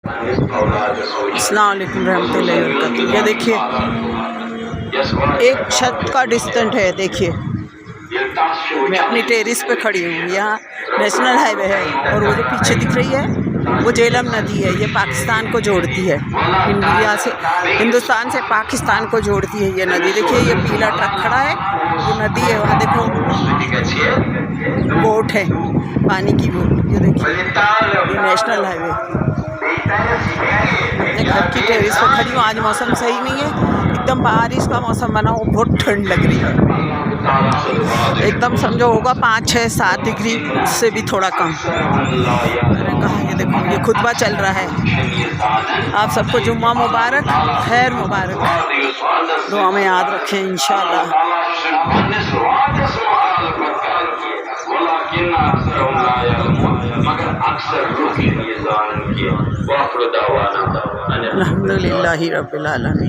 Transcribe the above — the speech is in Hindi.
अस्सलाम वालेकुम रहमतुल्लाहि व बरकातुहू। ये देखिए एक छत का डिस्टेंस है। देखिए मैं अपनी टेरिस पे खड़ी हूँ। यहाँ नेशनल हाईवे है और वो जो पीछे दिख रही है वो झेलम नदी है। ये पाकिस्तान को जोड़ती है, इंडिया से, हिंदुस्तान से पाकिस्तान को जोड़ती है ये नदी। देखिए ये पीला ट्रक खड़ा है, वो नदी है। वहाँ देखो बोट है, पानी की बोट। ये देखिए ये नेशनल हाईवे। अपने घर की टेरिस पर खड़ी हूँ। आज मौसम सही नहीं है, एकदम बारिश का मौसम बना हो, बहुत ठंड लग रही है। एकदम समझो होगा 5, 6, 7 डिग्री से भी थोड़ा कम। मैंने कहा ये देखो ये खुतबा चल रहा है। आप सबको जुम्मा मुबारक, खैर मुबारक। दुआ में याद रखें इंशाअल्लाह। अल्हम्दुलिल्लाहि रब्बिल आलमीन।